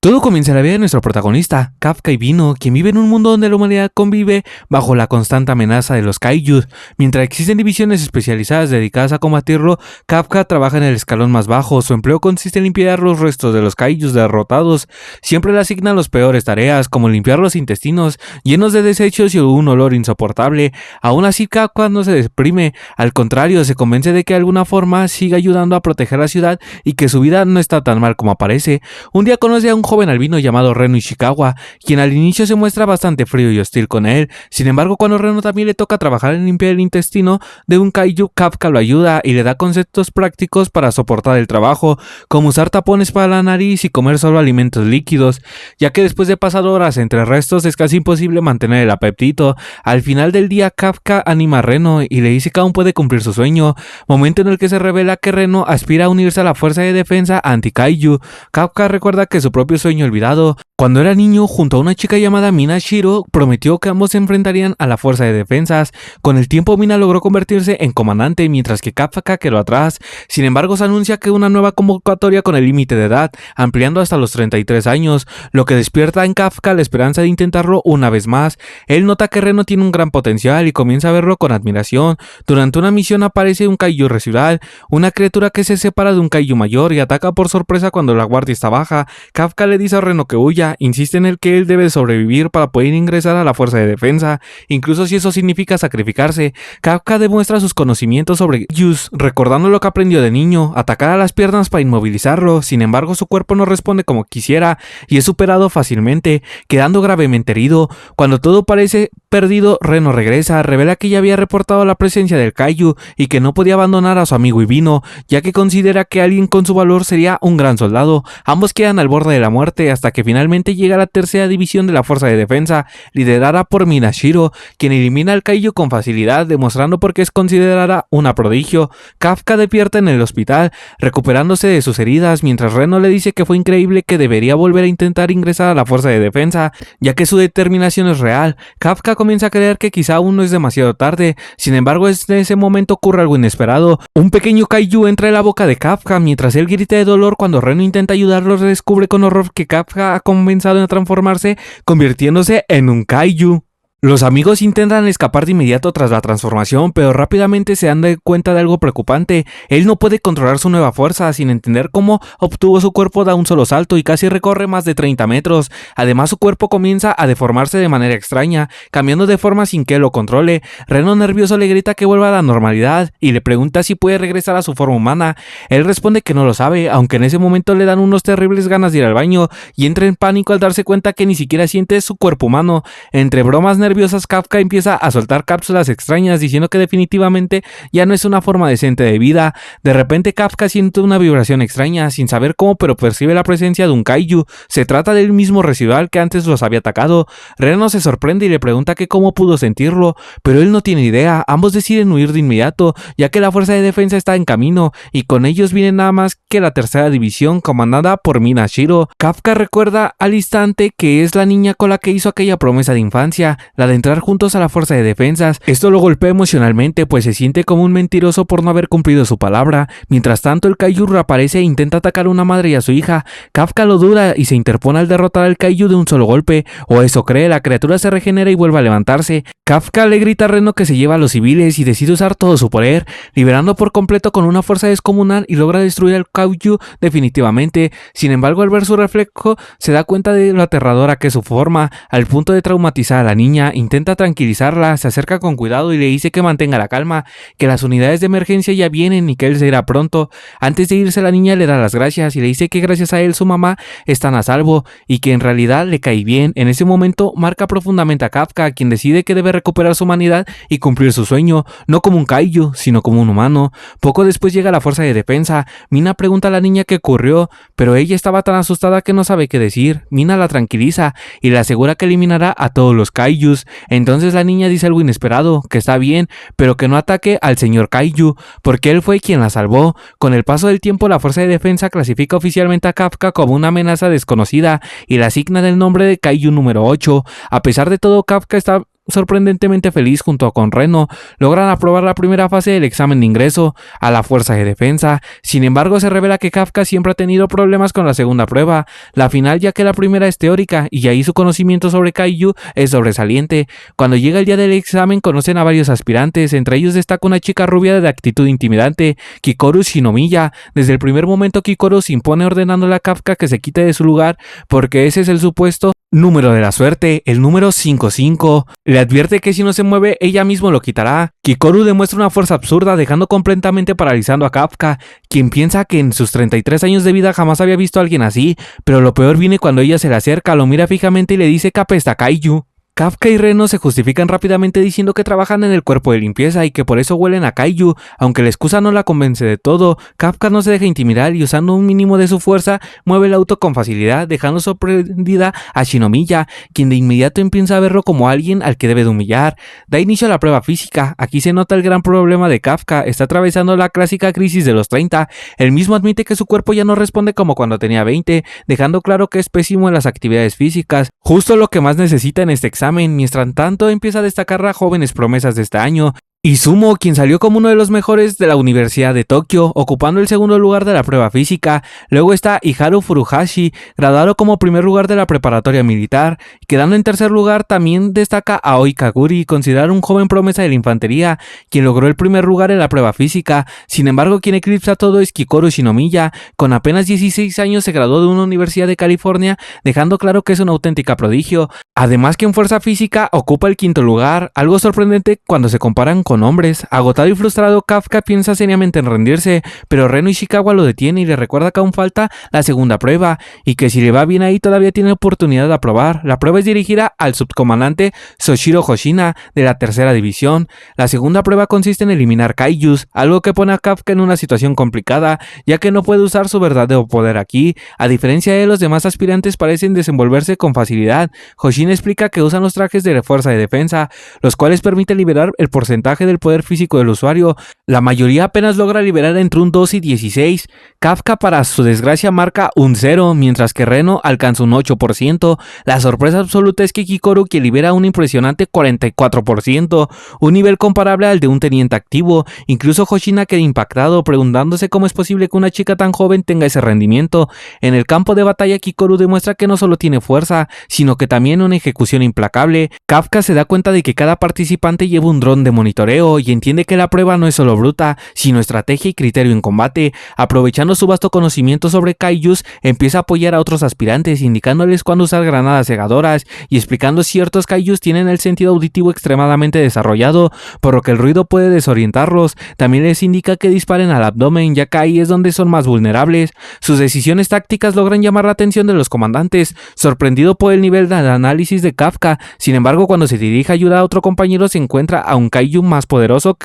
Todo comienza en la vida de nuestro protagonista, Kafka Ibino, quien vive en un mundo donde la humanidad convive bajo la constante amenaza de los kaijus. Mientras existen divisiones especializadas dedicadas a combatirlo, Kafka trabaja en el escalón más bajo. Su empleo consiste en limpiar los restos de los kaijus derrotados. Siempre le asignan las peores tareas, como limpiar los intestinos, llenos de desechos y un olor insoportable. Aún así, Kafka no se deprime. Al contrario, se convence de que de alguna forma sigue ayudando a proteger la ciudad y que su vida no está tan mal como aparece. Un día conoce a un joven albino llamado Reno Ishikawa, quien al inicio se muestra bastante frío y hostil con él. Sin embargo, cuando Reno también le toca trabajar en limpiar el intestino de un kaiju, Kafka lo ayuda y le da conceptos prácticos para soportar el trabajo, como usar tapones para la nariz y comer solo alimentos líquidos, ya que después de pasar horas entre restos es casi imposible mantener el apetito. Al final del día, Kafka anima a Reno y le dice que aún puede cumplir su sueño, momento en el que se revela que Reno aspira a unirse a la fuerza de defensa anti-kaiju. Kafka recuerda que su propio sueño olvidado. Cuando era niño, junto a una chica llamada Mina Shiro, prometió que ambos se enfrentarían a la fuerza de defensas. Con el tiempo, Mina logró convertirse en comandante, mientras que Kafka quedó atrás. Sin embargo, se anuncia que una nueva convocatoria con el límite de edad, ampliando hasta los 33 años, lo que despierta en Kafka la esperanza de intentarlo una vez más. Él nota que Reno tiene un gran potencial y comienza a verlo con admiración. Durante una misión aparece un kaiju residual, una criatura que se separa de un kaiju mayor y ataca por sorpresa cuando la guardia está baja. Kafka le dice a Reno que huya, insiste en el que él debe sobrevivir para poder ingresar a la fuerza de defensa, incluso si eso significa sacrificarse. Kafka demuestra sus conocimientos sobre kaijus, recordando lo que aprendió de niño, atacar a las piernas para inmovilizarlo. Sin embargo, su cuerpo no responde como quisiera y es superado fácilmente, quedando gravemente herido. Cuando todo parece perdido, Reno regresa, revela que ya había reportado la presencia del kaiju y que no podía abandonar a su amigo Ibino, ya que considera que alguien con su valor sería un gran soldado. Ambos quedan al borde de la muerte hasta que finalmente llega la tercera división de la fuerza de defensa, liderada por Minashiro, quien elimina al kaiju con facilidad, demostrando por qué es considerada una prodigio. Kafka despierta en el hospital, recuperándose de sus heridas, mientras Reno le dice que fue increíble, que debería volver a intentar ingresar a la fuerza de defensa, ya que su determinación es real. Kafka comienza a creer que quizá aún no es demasiado tarde. Sin embargo, en ese momento ocurre algo inesperado. Un pequeño kaiju entra en la boca de Kafka, mientras él grita de dolor. Cuando Reno intenta ayudarlo, descubre con horror que Kafka ha comenzado a transformarse, convirtiéndose en un kaiju. Los amigos intentan escapar de inmediato tras la transformación, pero rápidamente se dan cuenta de algo preocupante. Él no puede controlar su nueva fuerza, sin entender cómo obtuvo su cuerpo da un solo salto y casi recorre más de 30 metros. Además, su cuerpo comienza a deformarse de manera extraña, cambiando de forma sin que lo controle. Reno, nervioso, le grita que vuelva a la normalidad y le pregunta si puede regresar a su forma humana. Él responde que no lo sabe, aunque en ese momento le dan unos terribles ganas de ir al baño y entra en pánico al darse cuenta que ni siquiera siente su cuerpo humano. Entre bromas nerviosas, Kafka empieza a soltar cápsulas extrañas, diciendo que definitivamente ya no es una forma decente de vida. De repente, Kafka siente una vibración extraña, sin saber cómo, pero percibe la presencia de un kaiju. Se trata del mismo residual que antes los había atacado. Reno se sorprende y le pregunta que cómo pudo sentirlo, pero él no tiene idea. Ambos deciden huir de inmediato, ya que la fuerza de defensa está en camino, y con ellos viene nada más que la tercera división, comandada por Minashiro. Kafka recuerda al instante que es la niña con la que hizo aquella promesa de infancia, la de entrar juntos a la fuerza de defensas. Esto lo golpea emocionalmente, pues se siente como un mentiroso por no haber cumplido su palabra. Mientras tanto, el kaiju reaparece e intenta atacar a una madre y a su hija. Kafka lo duda y se interpone al derrotar al kaiju de un solo golpe, o eso cree. La criatura se regenera y vuelve a levantarse. Kafka le grita a Reno que se lleva a los civiles y decide usar todo su poder, liberando por completo con una fuerza descomunal, y logra destruir al kaiju definitivamente. Sin embargo, al ver su reflejo, se da cuenta de lo aterradora que es su forma, al punto de traumatizar a la niña. Intenta tranquilizarla, se acerca con cuidado y le dice que mantenga la calma, que las unidades de emergencia ya vienen y que él se irá pronto. Antes de irse, la niña le da las gracias y le dice que gracias a él su mamá están a salvo y que en realidad le cae bien. En ese momento marca profundamente a Kafka, quien decide que debe recuperar su humanidad y cumplir su sueño, no como un kaiju, sino como un humano. Poco después llega la fuerza de defensa. Mina pregunta a la niña qué ocurrió, pero ella estaba tan asustada que no sabe qué decir. Mina la tranquiliza y le asegura que eliminará a todos los kaijus. Entonces la niña dice algo inesperado, que está bien, pero que no ataque al señor kaiju, porque él fue quien la salvó. Con el paso del tiempo, la fuerza de defensa clasifica oficialmente a Kafka como una amenaza desconocida y le asigna el nombre de kaiju número 8. A pesar de todo, Kafka está sorprendentemente feliz junto con Reno. Logran aprobar la primera fase del examen de ingreso a la Fuerza de Defensa. Sin embargo, se revela que Kafka siempre ha tenido problemas con la segunda prueba, la final, ya que la primera es teórica y ahí su conocimiento sobre Kaiju es sobresaliente. Cuando llega el día del examen conocen a varios aspirantes, entre ellos destaca una chica rubia de actitud intimidante, Kikoru Shinomiya. Desde el primer momento Kikoru se impone ordenándole a Kafka que se quite de su lugar porque ese es el supuesto número de la suerte, el número 55. Le advierte que si no se mueve, ella mismo lo quitará. Kikoru demuestra una fuerza absurda, dejando completamente paralizando a Kafka, quien piensa que en sus 33 años de vida jamás había visto a alguien así, pero lo peor viene cuando ella se le acerca, lo mira fijamente y le dice que apesta a Kaiju. Kafka y Reno se justifican rápidamente diciendo que trabajan en el cuerpo de limpieza y que por eso huelen a Kaiju. Aunque la excusa no la convence de todo, Kafka no se deja intimidar y usando un mínimo de su fuerza mueve el auto con facilidad, dejando sorprendida a Shinomiya, quien de inmediato empieza a verlo como alguien al que debe de humillar. Da inicio a la prueba física. Aquí se nota el gran problema de Kafka, está atravesando la clásica crisis de los 30. Él mismo admite que su cuerpo ya no responde como cuando tenía 20, dejando claro que es pésimo en las actividades físicas, justo lo que más necesita en este examen. Mientras tanto empieza a destacar a jóvenes promesas de este año. Izumo, quien salió como uno de los mejores de la Universidad de Tokio, ocupando el segundo lugar de la prueba física. Luego está Iharu Furuhashi, graduado como primer lugar de la preparatoria militar. Quedando en tercer lugar también destaca Aoi Kaguri, considerado un joven promesa de la infantería, quien logró el primer lugar en la prueba física. Sin embargo, quien eclipsa todo es Kikoru Shinomiya. Con apenas 16 años se graduó de una universidad de California, dejando claro que es una auténtica prodigio. Además que en fuerza física ocupa el quinto lugar, algo sorprendente cuando se comparan con hombres. Agotado y frustrado, Kafka piensa seriamente en rendirse, pero Reno Ishikawa lo detiene y le recuerda que aún falta la segunda prueba y que si le va bien ahí todavía tiene oportunidad de aprobar. La prueba es dirigida al subcomandante Soshiro Hoshina de la tercera división. La segunda prueba consiste en eliminar Kaijus, algo que pone a Kafka en una situación complicada, ya que no puede usar su verdadero poder aquí. A diferencia de los demás aspirantes, parecen desenvolverse con facilidad. Hoshina explica que usan los trajes de fuerza de defensa, los cuales permiten liberar el porcentaje del poder físico del usuario. La mayoría apenas logra liberar entre un 2 y 16. Kafka, para su desgracia, marca un 0, mientras que Reno alcanza un 8%. La sorpresa absoluta es que Kikoru, que libera un impresionante 44%, un nivel comparable al de un teniente activo. Incluso Hoshina queda impactado, preguntándose cómo es posible que una chica tan joven tenga ese rendimiento. En el campo de batalla, Kikoru demuestra que no solo tiene fuerza, sino que también una ejecución implacable. Kafka se da cuenta de que cada participante lleva un dron de monitoreo y entiende que la prueba no es solo bruta, sino estrategia y criterio en combate. Aprovechando su vasto conocimiento sobre kaijus, empieza a apoyar a otros aspirantes, indicándoles cuándo usar granadas cegadoras y explicando ciertos kaijus tienen el sentido auditivo extremadamente desarrollado, por lo que el ruido puede desorientarlos. También les indica que disparen al abdomen, ya que ahí es donde son más vulnerables. Sus decisiones tácticas logran llamar la atención de los comandantes, sorprendido por el nivel de análisis de Kafka. Sin embargo, cuando se dirige a ayudar a otro compañero, se encuentra a un kaiju más poderoso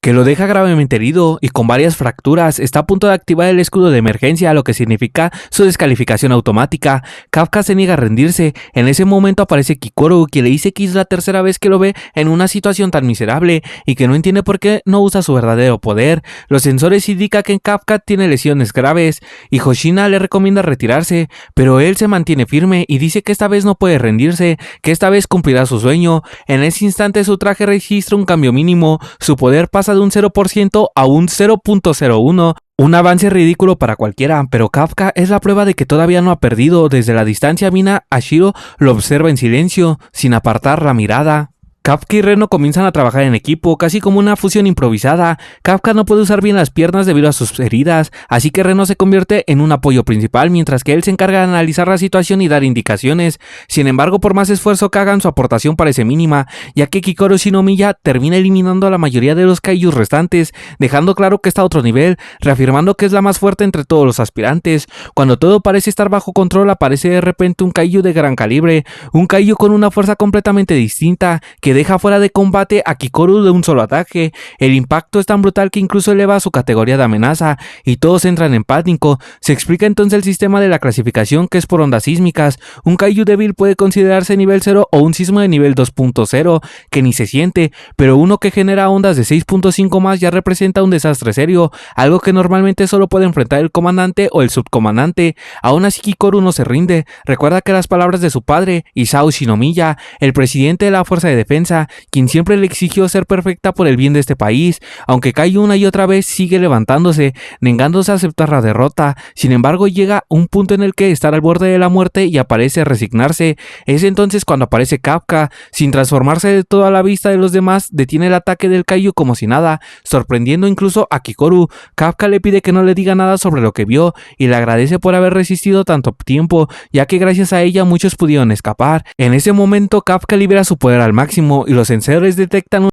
que lo deja gravemente herido y con varias fracturas. Está a punto de activar el escudo de emergencia, lo que significa su descalificación automática. Kafka se niega a rendirse. En ese momento aparece Kikoru, quien le dice que es la tercera vez que lo ve en una situación tan miserable y que no entiende por qué no usa su verdadero poder. Los sensores indican que Kafka tiene lesiones graves y Hoshina le recomienda retirarse, pero él se mantiene firme y dice que esta vez no puede rendirse, que esta vez cumplirá su sueño. En ese instante su traje registra un cambio mínimo, su poder pasa de un 0% a un 0.01, un avance ridículo para cualquiera, pero Kafka es la prueba de que todavía no ha perdido. Desde la distancia Mina Ashiro lo observa en silencio, sin apartar la mirada. Kafka y Reno comienzan a trabajar en equipo, casi como una fusión improvisada. Kafka no puede usar bien las piernas debido a sus heridas, así que Reno se convierte en un apoyo principal, mientras que él se encarga de analizar la situación y dar indicaciones. Sin embargo, por más esfuerzo que hagan, su aportación parece mínima, ya que Kikoru Shinomiya termina eliminando a la mayoría de los kaijus restantes, dejando claro que está a otro nivel, reafirmando que es la más fuerte entre todos los aspirantes. Cuando todo parece estar bajo control, aparece de repente un kaiju de gran calibre, un kaiju con una fuerza completamente distinta, que deja fuera de combate a Kikoru de un solo ataque. El impacto es tan brutal que incluso eleva su categoría de amenaza y todos entran en pánico. Se explica entonces el sistema de la clasificación, que es por ondas sísmicas. Un kaiju débil puede considerarse nivel 0 o un sismo de nivel 2.0 que ni se siente, pero uno que genera ondas de 6.5 más ya representa un desastre serio, algo que normalmente solo puede enfrentar el comandante o el subcomandante. Aún así, Kikoru no se rinde. Recuerda que las palabras de su padre, Isao Shinomiya, el presidente de la Fuerza de Defensa, defensa, quien siempre le exigió ser perfecta por el bien de este país, aunque cae una y otra vez sigue levantándose, negándose a aceptar la derrota. Sin embargo, llega un punto en el que está al borde de la muerte y parece resignarse. Es entonces cuando aparece Kafka, sin transformarse de todo a la vista de los demás, detiene el ataque del Kaiju como si nada, sorprendiendo incluso a Kikoru. Kafka le pide que no le diga nada sobre lo que vio y le agradece por haber resistido tanto tiempo, ya que gracias a ella muchos pudieron escapar. En ese momento Kafka libera su poder al máximo y los sensores detectan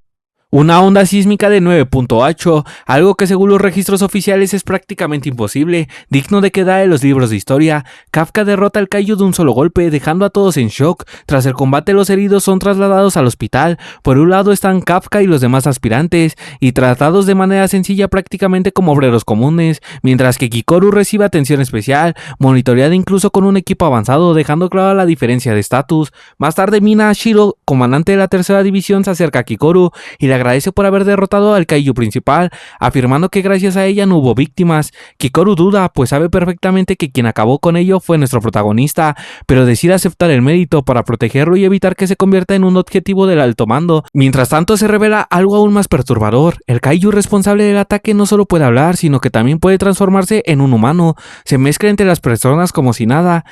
una onda sísmica de 9.8, algo que según los registros oficiales es prácticamente imposible, digno de quedar en los libros de historia. Kafka derrota al Kaiju de un solo golpe, dejando a todos en shock. Tras el combate, los heridos son trasladados al hospital. Por un lado están Kafka y los demás aspirantes, y tratados de manera sencilla prácticamente como obreros comunes, mientras que Kikoru recibe atención especial, monitoreada incluso con un equipo avanzado, dejando clara la diferencia de estatus. Más tarde, Mina Shiro, comandante de la tercera división, se acerca a Kikoru y le agradece por haber derrotado al Kaiju principal, afirmando que gracias a ella no hubo víctimas. Kikoru duda, pues sabe perfectamente que quien acabó con ello fue nuestro protagonista, pero decide aceptar el mérito para protegerlo y evitar que se convierta en un objetivo del alto mando. Mientras tanto, se revela algo aún más perturbador. El Kaiju responsable del ataque no solo puede hablar, sino que también puede transformarse en un humano. Se mezcla entre las personas como si nada,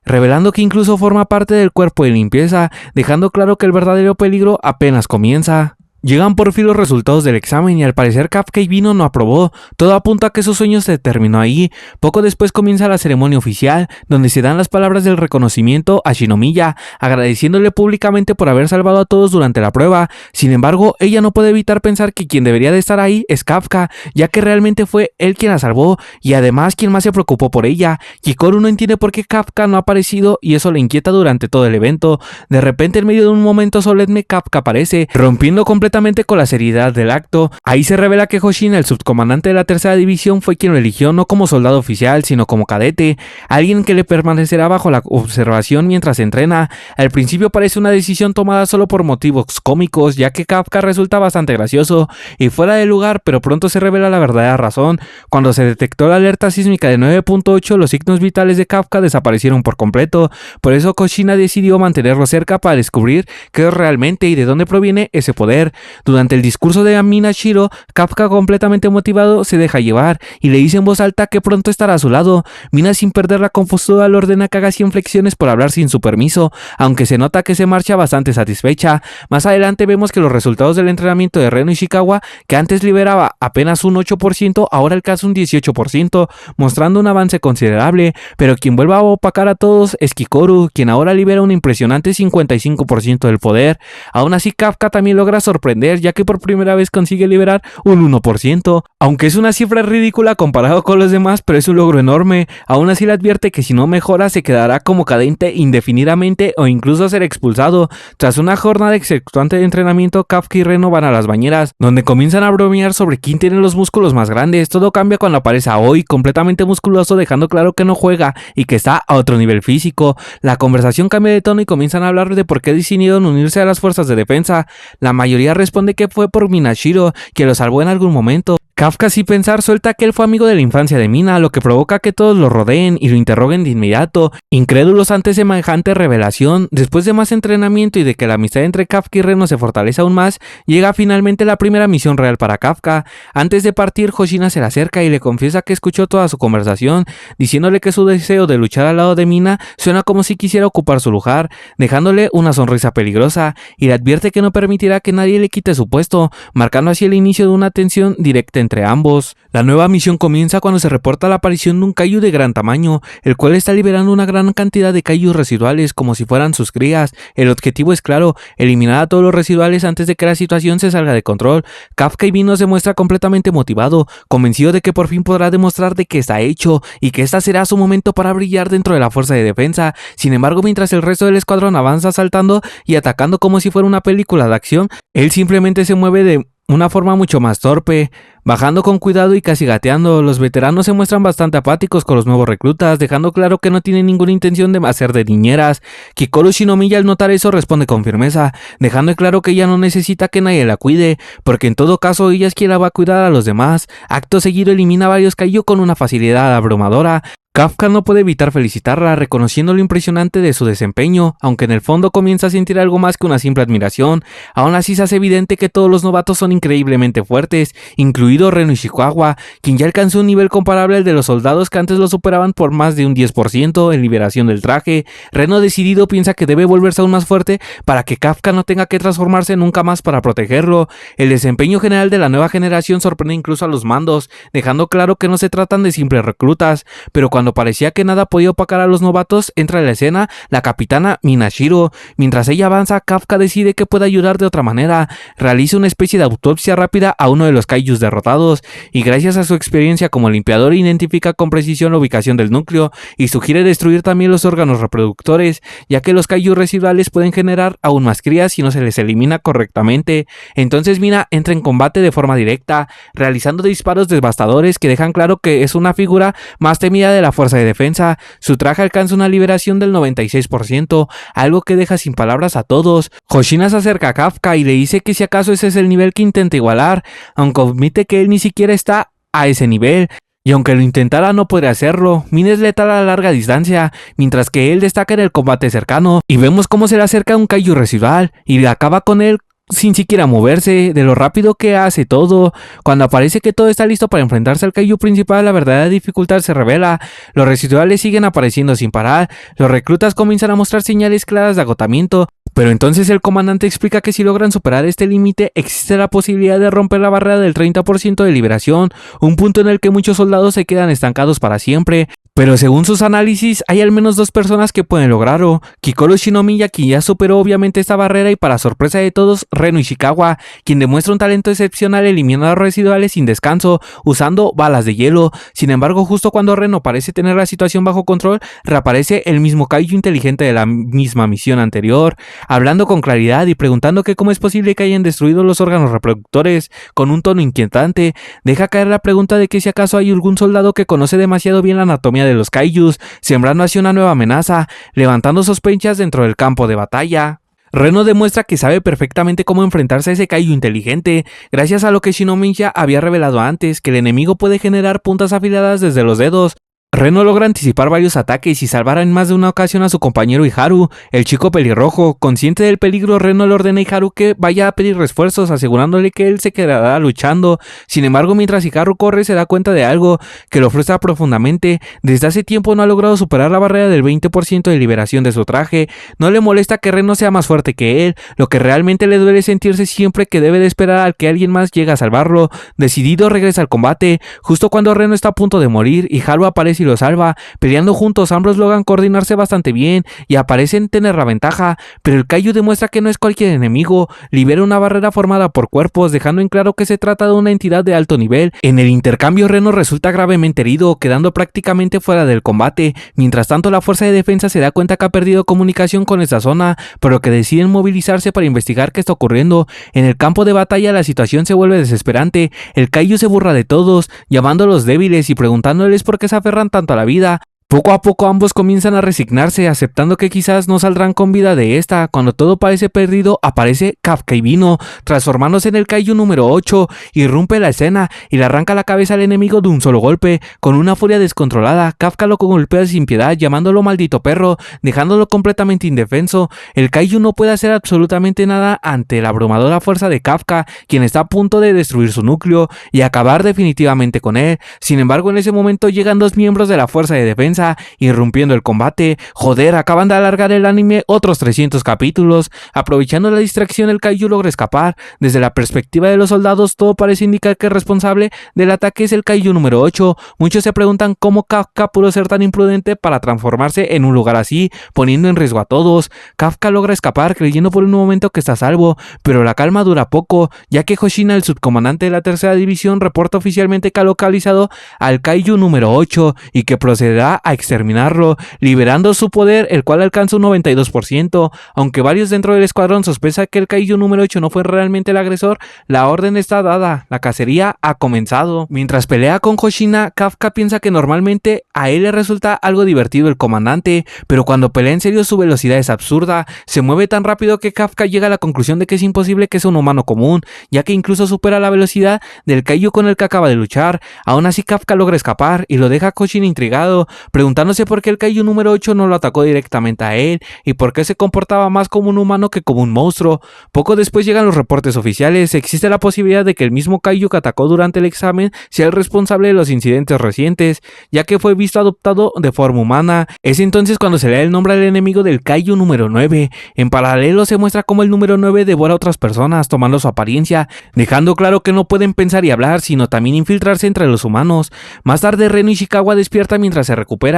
revelando que incluso forma parte del cuerpo de limpieza, dejando claro que el verdadero peligro apenas comienza. Llegan por fin los resultados del examen y al parecer Kafka y Bino no aprobó. Todo apunta a que su sueño se terminó ahí. Poco después comienza la ceremonia oficial, donde se dan las palabras del reconocimiento a Shinomiya, agradeciéndole públicamente por haber salvado a todos durante la prueba. Sin embargo, ella no puede evitar pensar que quien debería de estar ahí es Kafka, ya que realmente fue él quien la salvó y además quien más se preocupó por ella. Kikoru no entiende por qué Kafka no ha aparecido y eso le inquieta durante todo el evento. De repente, en medio de un momento solemne, Kafka aparece, rompiendo completamente con la seriedad del acto. Ahí se revela que Hoshina, el subcomandante de la tercera división, fue quien lo eligió no como soldado oficial, sino como cadete, alguien que le permanecerá bajo la observación mientras entrena. Al principio parece una decisión tomada solo por motivos cómicos, ya que Kafka resulta bastante gracioso y fuera de lugar, pero pronto se revela la verdadera razón. Cuando se detectó la alerta sísmica de 9.8, los signos vitales de Kafka desaparecieron por completo. Por eso Hoshina decidió mantenerlo cerca para descubrir qué es realmente y de dónde proviene ese poder. Durante el discurso de Mina Shiro, Kafka, completamente motivado, se deja llevar y le dice en voz alta que pronto estará a su lado. Mina, sin perder la compostura, le ordena que haga 100 flexiones por hablar sin su permiso, aunque se nota que se marcha bastante satisfecha. Más adelante vemos que los resultados del entrenamiento de Reno Ishikawa, que antes liberaba apenas un 8%, ahora alcanza un 18%, mostrando un avance considerable, pero quien vuelve a opacar a todos es Kikoru, quien ahora libera un impresionante 55% del poder. Aún así, Kafka también logra sorprender, ya que por primera vez consigue liberar un 1%, aunque es una cifra ridícula comparado con los demás, pero es un logro enorme. Aún así le advierte que si no mejora se quedará como cadete indefinidamente o incluso ser expulsado. Tras una jornada extenuante de entrenamiento, Kafka y Reno van a las bañeras, donde comienzan a bromear sobre quién tiene los músculos más grandes. Todo cambia cuando aparece Aoi, completamente musculoso, dejando claro que no juega y que está a otro nivel físico. La conversación cambia de tono y comienzan a hablar de por qué decidieron unirse a las fuerzas de defensa. La mayoría responde que fue por Mina Shiro, que lo salvó en algún momento. Kafka, sin pensar, suelta que él fue amigo de la infancia de Mina, lo que provoca que todos lo rodeen y lo interroguen de inmediato, incrédulos ante semejante revelación. Después de más entrenamiento y de que la amistad entre Kafka y Reno se fortalece aún más, llega finalmente la primera misión real para Kafka. Antes de partir, Hoshina se le acerca y le confiesa que escuchó toda su conversación, diciéndole que su deseo de luchar al lado de Mina suena como si quisiera ocupar su lugar, dejándole una sonrisa peligrosa, y le advierte que no permitirá que nadie le quite su puesto, marcando así el inicio de una tensión directa entre ambos. La nueva misión comienza cuando se reporta la aparición de un Kaiju de gran tamaño, el cual está liberando una gran cantidad de Kaijus residuales como si fueran sus crías. El objetivo es claro, eliminar a todos los residuales antes de que la situación se salga de control. Kafka y Bino se muestra completamente motivado, convencido de que por fin podrá demostrar de que está hecho y que esta será su momento para brillar dentro de la fuerza de defensa. Sin embargo, mientras el resto del escuadrón avanza saltando y atacando como si fuera una película de acción, él simplemente se mueve de una forma mucho más torpe, bajando con cuidado y casi gateando. Los veteranos se muestran bastante apáticos con los nuevos reclutas, dejando claro que no tienen ninguna intención de hacer de niñeras. Kikoru Shinomiya, al notar eso, responde con firmeza, dejando claro que ella no necesita que nadie la cuide, porque en todo caso ella es quien la va a cuidar a los demás. Acto seguido elimina varios Kaiju con una facilidad abrumadora. Kafka no puede evitar felicitarla, reconociendo lo impresionante de su desempeño, aunque en el fondo comienza a sentir algo más que una simple admiración. Aún así se hace evidente que todos los novatos son increíblemente fuertes, incluido Reno Ishikawa, quien ya alcanzó un nivel comparable al de los soldados que antes lo superaban por más de un 10% en liberación del traje. Reno, decidido, piensa que debe volverse aún más fuerte para que Kafka no tenga que transformarse nunca más para protegerlo. El desempeño general de la nueva generación sorprende incluso a los mandos, dejando claro que no se tratan de simples reclutas, pero cuando parecía que nada podía opacar a los novatos, entra en la escena la capitana Minashiro. Mientras ella avanza, Kafka decide que puede ayudar de otra manera. Realiza una especie de autopsia rápida a uno de los kaijus derrotados, y gracias a su experiencia como limpiador identifica con precisión la ubicación del núcleo, y sugiere destruir también los órganos reproductores, ya que los kaijus residuales pueden generar aún más crías si no se les elimina correctamente. Entonces Mina entra en combate de forma directa, realizando disparos devastadores que dejan claro que es una figura más temida de la fuerza de defensa. Su traje alcanza una liberación del 96%, algo que deja sin palabras a todos. Hoshina se acerca a Kafka y le dice que si acaso ese es el nivel que intenta igualar, aunque admite que él ni siquiera está a ese nivel. Y aunque lo intentara no podría hacerlo. Mina es letal a larga distancia, mientras que él destaca en el combate cercano, y vemos cómo se le acerca un kaiju residual y acaba con él sin siquiera moverse, de lo rápido que hace todo. Cuando aparece que todo está listo para enfrentarse al kaiju principal, la verdadera dificultad se revela. Los residuales siguen apareciendo sin parar, los reclutas comienzan a mostrar señales claras de agotamiento, pero entonces el comandante explica que si logran superar este límite, existe la posibilidad de romper la barrera del 30% de liberación, un punto en el que muchos soldados se quedan estancados para siempre. Pero según sus análisis, hay al menos 2 personas que pueden lograrlo: Kikoru Shinomiya, quien ya superó obviamente esta barrera, y para sorpresa de todos, Reno Ishikawa, quien demuestra un talento excepcional eliminando a los residuales sin descanso, usando balas de hielo. Sin embargo, justo cuando Reno parece tener la situación bajo control, reaparece el mismo kaiju inteligente de la misma misión anterior, hablando con claridad y preguntando que cómo es posible que hayan destruido los órganos reproductores. Con un tono inquietante, deja caer la pregunta de que si acaso hay algún soldado que conoce demasiado bien la anatomía de los kaijus, sembrando así una nueva amenaza, levantando sospechas dentro del campo de batalla. Reno demuestra que sabe perfectamente cómo enfrentarse a ese kaiju inteligente, gracias a lo que Shinomiya había revelado antes, que el enemigo puede generar puntas afiladas desde los dedos. Reno logra anticipar varios ataques y salvar en más de una ocasión a su compañero Iharu, el chico pelirrojo. Consciente del peligro, Reno le ordena a Iharu que vaya a pedir refuerzos, asegurándole que él se quedará luchando. Sin embargo, mientras Iharu corre, se da cuenta de algo que lo frustra profundamente. Desde hace tiempo no ha logrado superar la barrera del 20% de liberación de su traje. No le molesta que Reno sea más fuerte que él, lo que realmente le duele sentirse siempre que debe de esperar al que alguien más llegue a salvarlo. Decidido, regresa al combate. Justo cuando Reno está a punto de morir, Iharu aparece y lo salva. Peleando juntos, ambos logran coordinarse bastante bien y parecen tener la ventaja, pero el kaiju demuestra que no es cualquier enemigo. Libera una barrera formada por cuerpos, dejando en claro que se trata de una entidad de alto nivel. En el intercambio, Reno resulta gravemente herido, quedando prácticamente fuera del combate. Mientras tanto, la fuerza de defensa se da cuenta que ha perdido comunicación con esta zona, por lo que deciden movilizarse para investigar qué está ocurriendo. En el campo de batalla, la situación se vuelve desesperante. El kaiju se burla de todos, llamándolos débiles y preguntándoles por qué se aferran tanto a la vida. Poco a poco ambos comienzan a resignarse, aceptando que quizás no saldrán con vida de esta. Cuando todo parece perdido, aparece Kafka Ibino, transformándose en el kaiju número 8, irrumpe la escena y le arranca la cabeza al enemigo de un solo golpe. Con una furia descontrolada, Kafka lo golpea sin piedad, llamándolo maldito perro, dejándolo completamente indefenso. El kaiju no puede hacer absolutamente nada ante la abrumadora fuerza de Kafka, quien está a punto de destruir su núcleo y acabar definitivamente con él. Sin embargo, en ese momento llegan 2 miembros de la fuerza de defensa, irrumpiendo el combate. Joder, acaban de alargar el anime otros 300 capítulos. Aprovechando la distracción, el kaiju logra escapar. Desde la perspectiva de los soldados, todo parece indicar que el responsable del ataque es el kaiju número 8. Muchos se preguntan cómo Kafka pudo ser tan imprudente para transformarse en un lugar así, poniendo en riesgo a todos. Kafka logra escapar creyendo por un momento que está a salvo, pero la calma dura poco, ya que Hoshina, el subcomandante de la tercera división, reporta oficialmente que ha localizado al kaiju número 8 y que procederá a exterminarlo, liberando su poder, el cual alcanza un 92%. Aunque varios dentro del escuadrón sospechan que el kaiju número 8 no fue realmente el agresor, la orden está dada, la cacería ha comenzado. Mientras pelea con Hoshina, Kafka piensa que normalmente a él le resulta algo divertido el comandante, pero cuando pelea en serio su velocidad es absurda, se mueve tan rápido que Kafka llega a la conclusión de que es imposible que sea un humano común, ya que incluso supera la velocidad del kaiju con el que acaba de luchar. Aún así, Kafka logra escapar y lo deja a Hoshina intrigado, preguntándose por qué el Kaiju número 8 no lo atacó directamente a él y por qué se comportaba más como un humano que como un monstruo. Poco después llegan los reportes oficiales. Existe la posibilidad de que el mismo Kaiju que atacó durante el examen sea el responsable de los incidentes recientes, ya que fue visto adoptado de forma humana. Es entonces cuando se le da el nombre al enemigo del Kaiju número 9. En paralelo se muestra cómo el número 9 devora a otras personas, tomando su apariencia, dejando claro que no pueden pensar y hablar, sino también infiltrarse entre los humanos. Más tarde Reno Ishikawa despierta mientras se recupera,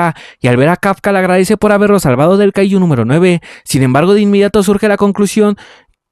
y al ver a Kafka le agradece por haberlo salvado del Kaiju número 9. Sin embargo, de inmediato surge la conclusión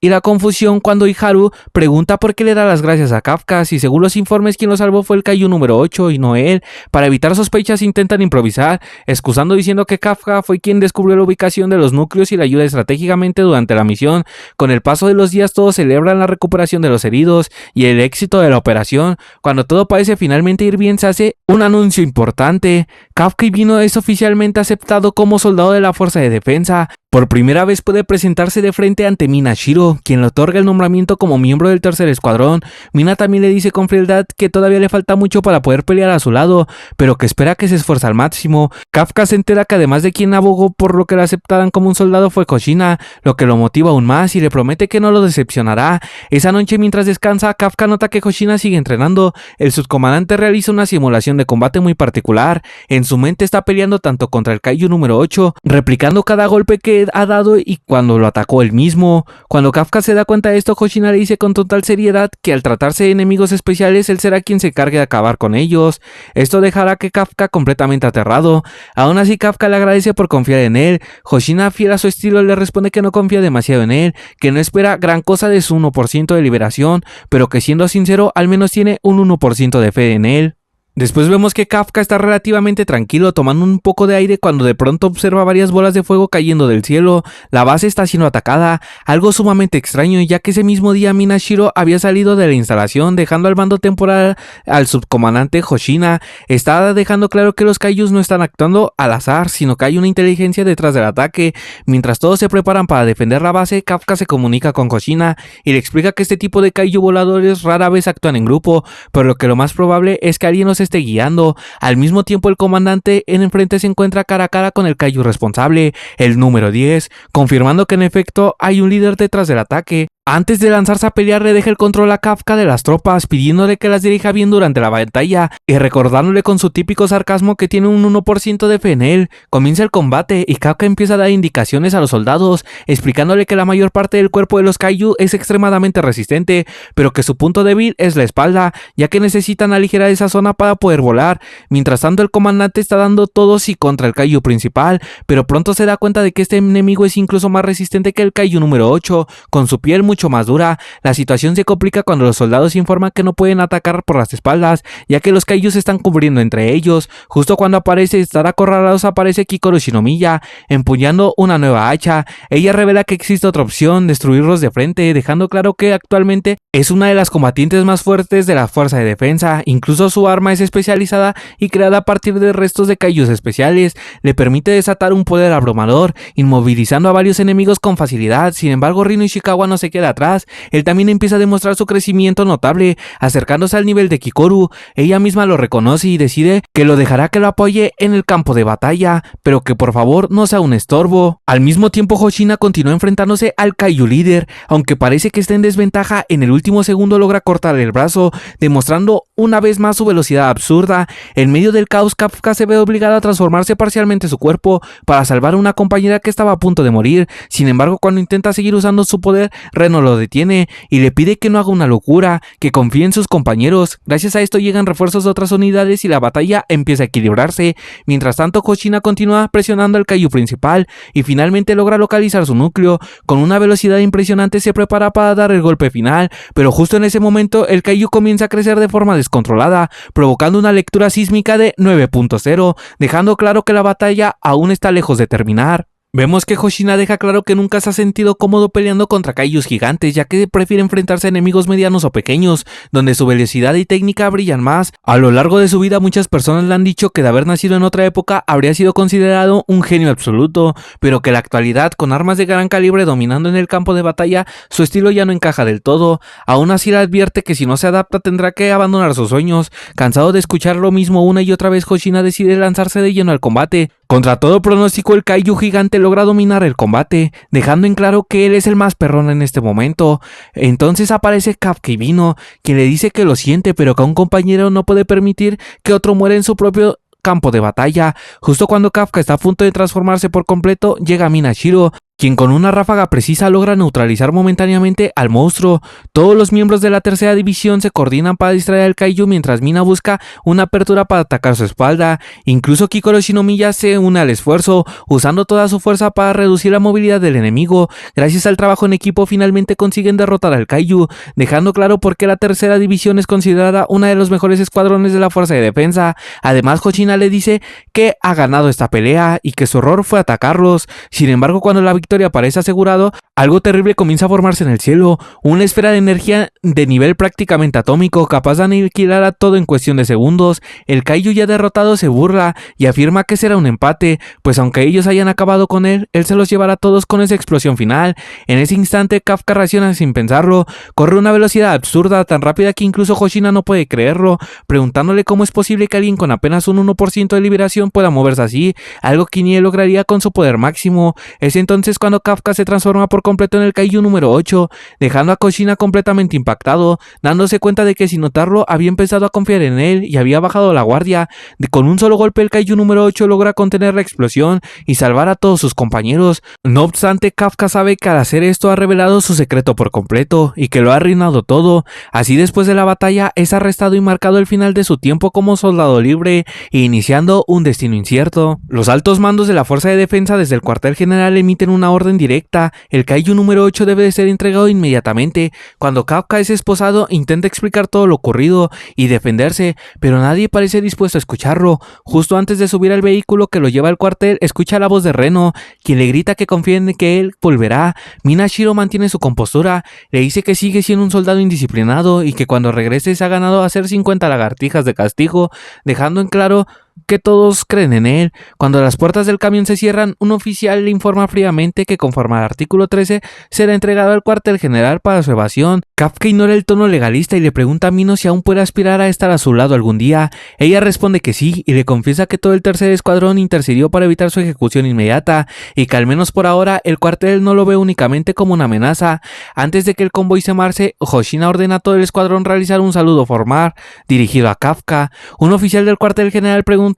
y la confusión cuando Iharu pregunta por qué le da las gracias a Kafka, si según los informes quien lo salvó fue el Kaiju número 8 y no él. Para evitar sospechas intentan improvisar, excusando diciendo que Kafka fue quien descubrió la ubicación de los núcleos y la ayuda estratégicamente durante la misión. Con el paso de los días todos celebran la recuperación de los heridos y el éxito de la operación. Cuando todo parece finalmente ir bien, se hace un anuncio importante. Kafka Ibino es oficialmente aceptado como soldado de la Fuerza de Defensa. Por primera vez puede presentarse de frente ante Mina Shiro, quien le otorga el nombramiento como miembro del tercer escuadrón. Mina también le dice con frialdad que todavía le falta mucho para poder pelear a su lado, pero que espera que se esfuerce al máximo. Kafka se entera que además de quien abogó por lo que le aceptaran como un soldado fue Hoshina, lo que lo motiva aún más y le promete que no lo decepcionará. Esa noche mientras descansa, Kafka nota que Hoshina sigue entrenando. El subcomandante realiza una simulación de combate muy particular. En su mente está peleando tanto contra el Kaiju número 8, replicando cada golpe que ha dado y cuando lo atacó él mismo. Cuando Kafka se da cuenta de esto, Hoshina le dice con total seriedad que al tratarse de enemigos especiales, él será quien se encargue de acabar con ellos. Esto dejará que Kafka completamente aterrado. Aún así, Kafka le agradece por confiar en él. Hoshina, fiel a su estilo, le responde que no confía demasiado en él, que no espera gran cosa de su 1% de liberación, pero que siendo sincero, al menos tiene un 1% de fe en él. Después vemos que Kafka está relativamente tranquilo tomando un poco de aire cuando de pronto observa varias bolas de fuego cayendo del cielo. La base está siendo atacada, algo sumamente extraño ya que ese mismo día Mina Shiro había salido de la instalación dejando al mando temporal al subcomandante Hoshina. Está dejando claro que los Kaijus no están actuando al azar, sino que hay una inteligencia detrás del ataque. Mientras todos se preparan para defender la base, Kafka se comunica con Hoshina y le explica que este tipo de Kaiju voladores rara vez actúan en grupo, por lo que lo más probable es que alguien los esté guiando. Al mismo tiempo el comandante en enfrente se encuentra cara a cara con el Kaiju responsable, el número 10, confirmando que en efecto hay un líder detrás del ataque. Antes de lanzarse a pelear le deja el control a Kafka de las tropas, pidiéndole que las dirija bien durante la batalla y recordándole con su típico sarcasmo que tiene un 1% de fe en él. Comienza el combate y Kafka empieza a dar indicaciones a los soldados, explicándole que la mayor parte del cuerpo de los Kaiju es extremadamente resistente, pero que su punto débil es la espalda, ya que necesitan aligerar esa zona para poder volar. Mientras tanto el comandante está dando todo sí contra el Kaiju principal, pero pronto se da cuenta de que este enemigo es incluso más resistente que el Kaiju número 8, con su piel mucho más dura. La situación se complica cuando los soldados informan que no pueden atacar por las espaldas, ya que los Kaiju se están cubriendo entre ellos. Justo cuando aparece estar acorralados aparece Kikoru Shinomiya, empuñando una nueva hacha. Ella revela que existe otra opción, destruirlos de frente, dejando claro que actualmente es una de las combatientes más fuertes de la Fuerza de Defensa. Incluso su arma es especializada y creada a partir de restos de Kaijus especiales. Le permite desatar un poder abrumador, inmovilizando a varios enemigos con facilidad. Sin embargo, Reno Ishikawa no se queda atrás. Él también empieza a demostrar su crecimiento notable, acercándose al nivel de Kikoru. Ella misma lo reconoce y decide que lo dejará que lo apoye en el campo de batalla, pero que por favor no sea un estorbo. Al mismo tiempo, Hoshina continúa enfrentándose al Kaiju líder, aunque parece que está en desventaja, en el último segundo logra cortarle el brazo, demostrando una vez más su velocidad absurda. En medio del caos, Kafka se ve obligada a transformarse parcialmente su cuerpo para salvar a una compañera que estaba a punto de morir. Sin embargo, cuando intenta seguir usando su poder, Reno lo detiene y le pide que no haga una locura, que confíe en sus compañeros. Gracias a esto llegan refuerzos de otras unidades y la batalla empieza a equilibrarse. Mientras tanto, Hoshina continúa presionando al Kaiju principal y finalmente logra localizar su núcleo. Con una velocidad impresionante se prepara para dar el golpe final, pero justo en ese momento el Kaiju comienza a crecer de forma descontrolada, provocando una lectura sísmica de 9.0, dejando claro que la batalla aún está lejos de terminar. Vemos que Hoshina deja claro que nunca se ha sentido cómodo peleando contra kaijus gigantes, ya que prefiere enfrentarse a enemigos medianos o pequeños, donde su velocidad y técnica brillan más. A lo largo de su vida muchas personas le han dicho que de haber nacido en otra época habría sido considerado un genio absoluto, pero que en la actualidad, con armas de gran calibre dominando en el campo de batalla, su estilo ya no encaja del todo. Aún así le advierte que si no se adapta tendrá que abandonar sus sueños. Cansado de escuchar lo mismo una y otra vez, Hoshina decide lanzarse de lleno al combate. Contra todo pronóstico, el kaiju gigante logra dominar el combate, dejando en claro que él es el más perrón en este momento. Entonces aparece Kafka y Bino, quien le dice que lo siente, pero que un compañero no puede permitir que otro muera en su propio campo de batalla. Justo cuando Kafka está a punto de transformarse por completo, llega Minashiro, quien con una ráfaga precisa logra neutralizar momentáneamente al monstruo. Todos los miembros de la tercera división se coordinan para distraer al kaiju mientras Mina busca una apertura para atacar su espalda. Incluso Kikoro Shinomiya se une al esfuerzo, usando toda su fuerza para reducir la movilidad del enemigo. Gracias al trabajo en equipo finalmente consiguen derrotar al kaiju, dejando claro por qué la tercera división es considerada una de los mejores escuadrones de la fuerza de defensa. Además, Hoshina le dice que ha ganado esta pelea y que su error fue atacarlos. Sin embargo, cuando la victoria parece asegurado, algo terrible comienza a formarse en el cielo, una esfera de energía de nivel prácticamente atómico, capaz de aniquilar a todo en cuestión de segundos. El kaiju ya derrotado se burla y afirma que será un empate, pues aunque ellos hayan acabado con él se los llevará a todos con esa explosión final. En ese instante Kafka reacciona sin pensarlo, corre a una velocidad absurda, tan rápida que incluso Hoshina no puede creerlo, preguntándole cómo es posible que alguien con apenas un 1% de liberación pueda moverse así, algo que ni él lograría con su poder máximo. Es entonces cuando Kafka se transforma por completo en el kaiju número 8, dejando a Hoshina completamente impactado, dándose cuenta de que sin notarlo había empezado a confiar en él y había bajado la guardia. Con un solo golpe el kaiju número 8 logra contener la explosión y salvar a todos sus compañeros. No obstante, Kafka sabe que al hacer esto ha revelado su secreto por completo y que lo ha arruinado todo. Así, después de la batalla es arrestado y marcado el final de su tiempo como soldado libre, iniciando un destino incierto. Los altos mandos de la fuerza de defensa desde el cuartel general emiten una orden directa: el kaiju número 8 debe de ser entregado inmediatamente. Cuando Kafka es esposado, intenta explicar todo lo ocurrido y defenderse, pero nadie parece dispuesto a escucharlo. Justo antes de subir al vehículo que lo lleva al cuartel, escucha la voz de Reno, quien le grita que confía en que él volverá. Minashiro mantiene su compostura, le dice que sigue siendo un soldado indisciplinado y que cuando regrese se ha ganado hacer 50 lagartijas de castigo, dejando en claro que todos creen en él. Cuando las puertas del camión se cierran, un oficial le informa fríamente que conforme al artículo 13 será entregado al cuartel general para su evasión. Kafka ignora el tono legalista y le pregunta a Mino si aún puede aspirar a estar a su lado algún día. Ella responde que sí y le confiesa que todo el tercer escuadrón intercedió para evitar su ejecución inmediata y que al menos por ahora el cuartel no lo ve únicamente como una amenaza. Antes de que el convoy se marche, Hoshina ordena a todo el escuadrón realizar un saludo formal dirigido a Kafka. Un oficial del cuartel general pregunta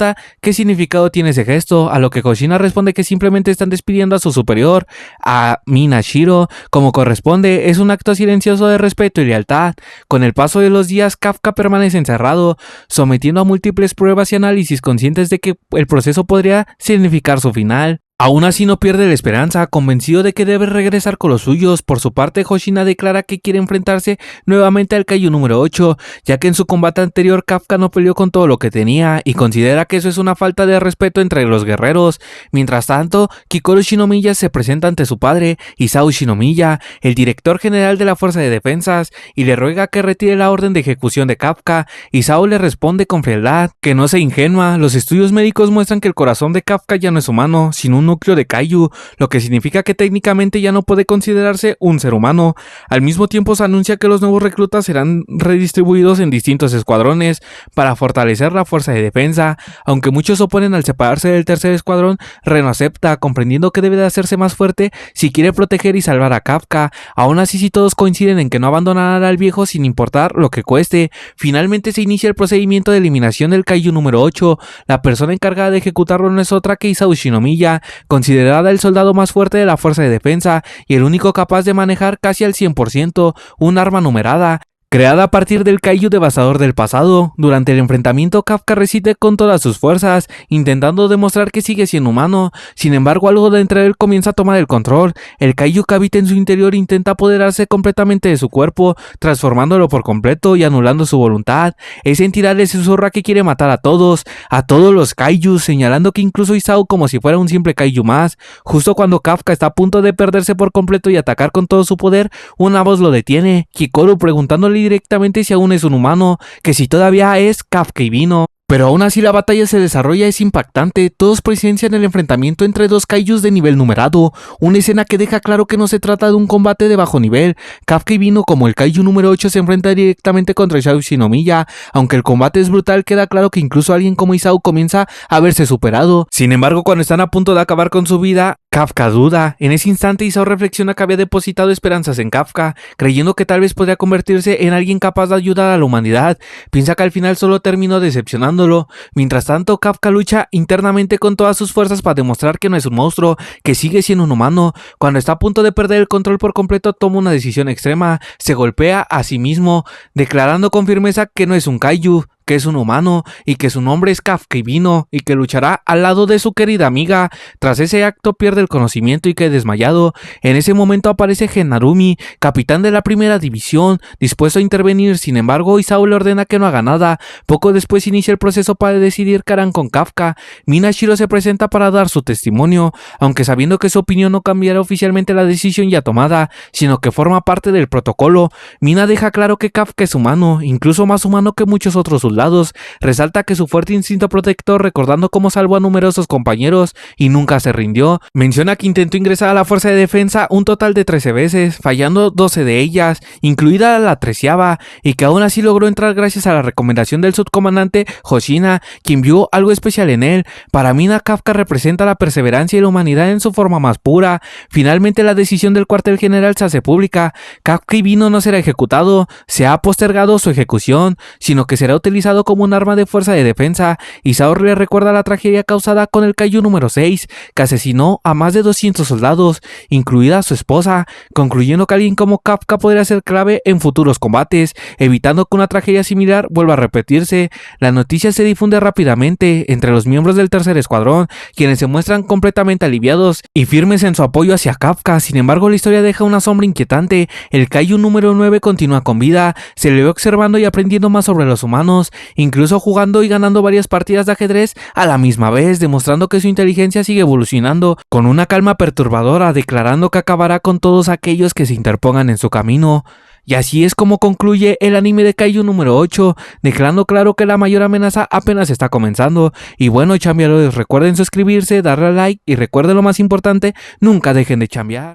qué significado tiene ese gesto, a lo que Hoshina responde que simplemente están despidiendo a su superior, a Minashiro, como corresponde. Es un acto silencioso de respeto y lealtad. Con el paso de los días, Kafka permanece encerrado, sometiendo a múltiples pruebas y análisis, conscientes de que el proceso podría significar su final. Aún así no pierde la esperanza, convencido de que debe regresar con los suyos. Por su parte, Hoshina declara que quiere enfrentarse nuevamente al kaiju número 8, ya que en su combate anterior Kafka no peleó con todo lo que tenía y considera que eso es una falta de respeto entre los guerreros. Mientras tanto, Kikoro Shinomiya se presenta ante su padre, Isao Shinomiya, el director general de la Fuerza de Defensas, y le ruega que retire la orden de ejecución de Kafka. Isao le responde con frialdad que no se ingenua. Los estudios médicos muestran que el corazón de Kafka ya no es humano, sino un núcleo de kaiju, lo que significa que técnicamente ya no puede considerarse un ser humano. Al mismo tiempo se anuncia que los nuevos reclutas serán redistribuidos en distintos escuadrones para fortalecer la fuerza de defensa. Aunque muchos oponen al separarse del tercer escuadrón, Reno acepta, comprendiendo que debe de hacerse más fuerte si quiere proteger y salvar a Kafka. Aún así, si todos coinciden en que no abandonarán al viejo sin importar lo que cueste, finalmente se inicia el procedimiento de eliminación del kaiju número 8. La persona encargada de ejecutarlo no es otra que Isao Shinomiya, considerada el soldado más fuerte de la fuerza de defensa y el único capaz de manejar casi al 100% un arma numerada. Creada a partir del Kaiju devastador del pasado, durante el enfrentamiento Kafka resiste con todas sus fuerzas, intentando demostrar que sigue siendo humano. Sin embargo, algo dentro de él comienza a tomar el control. El Kaiju que habita en su interior intenta apoderarse completamente de su cuerpo, transformándolo por completo y anulando su voluntad. Esa entidad le susurra que quiere matar a todos los Kaijus, señalando que incluso Isao como si fuera un simple Kaiju más. Justo cuando Kafka está a punto de perderse por completo y atacar con todo su poder, una voz lo detiene, Hikaru preguntándole directamente si aún es un humano, que si todavía es Kafka y Vino. Pero aún así la batalla se desarrolla, es impactante, todos presencian el enfrentamiento entre dos kaijus de nivel numerado, una escena que deja claro que no se trata de un combate de bajo nivel. Kafka y Vino como el kaiju número 8 se enfrenta directamente contra Isao Shinomiya, aunque el combate es brutal queda claro que incluso alguien como Isao comienza a verse superado. Sin embargo, cuando están a punto de acabar con su vida, Kafka duda. En ese instante Isao reflexiona que había depositado esperanzas en Kafka, creyendo que tal vez podría convertirse en alguien capaz de ayudar a la humanidad. Piensa que al final solo terminó decepcionándolo. Mientras tanto, Kafka lucha internamente con todas sus fuerzas para demostrar que no es un monstruo, que sigue siendo un humano. Cuando está a punto de perder el control por completo, toma una decisión extrema, se golpea a sí mismo, declarando con firmeza que no es un kaiju, que es un humano y que su nombre es Kafka y Vino y que luchará al lado de su querida amiga. Tras ese acto pierde el conocimiento y queda desmayado. En ese momento aparece Genarumi, capitán de la primera división, dispuesto a intervenir. Sin embargo, Isao le ordena que no haga nada. Poco después inicia el proceso para decidir qué harán con Kafka. Minashiro se presenta para dar su testimonio, aunque sabiendo que su opinión no cambiará oficialmente la decisión ya tomada, sino que forma parte del protocolo. Mina deja claro que Kafka es humano, incluso más humano que muchos otros soldados. Resalta que su fuerte instinto protector, recordando cómo salvó a numerosos compañeros y nunca se rindió. Menciona que intentó ingresar a la fuerza de defensa un total de 13 veces, fallando 12 de ellas, incluida la 13ª, y que aún así logró entrar gracias a la recomendación del subcomandante Hoshina, quien vio algo especial en él. Para Mina, Kafka representa la perseverancia y la humanidad en su forma más pura. Finalmente, la decisión del cuartel general se hace pública. Kafka y Vino no será ejecutado, se ha postergado su ejecución, sino que será utilizado como un arma de fuerza de defensa. Isao le recuerda la tragedia causada con el Kaiju número 6, que asesinó a más de 200 soldados, incluida su esposa, concluyendo que alguien como Kafka podría ser clave en futuros combates, evitando que una tragedia similar vuelva a repetirse. La noticia se difunde rápidamente entre los miembros del tercer escuadrón, quienes se muestran completamente aliviados y firmes en su apoyo hacia Kafka. Sin embargo, la historia deja una sombra inquietante. El Kaiju número 9 continúa con vida, se le ve observando y aprendiendo más sobre los humanos, incluso jugando y ganando varias partidas de ajedrez a la misma vez, demostrando que su inteligencia sigue evolucionando con una calma perturbadora, declarando que acabará con todos aquellos que se interpongan en su camino. Y así es como concluye el anime de Kaiju número 8, dejando claro que la mayor amenaza apenas está comenzando. Y bueno, chambeadores, recuerden suscribirse, darle a like y recuerden lo más importante, nunca dejen de chambear.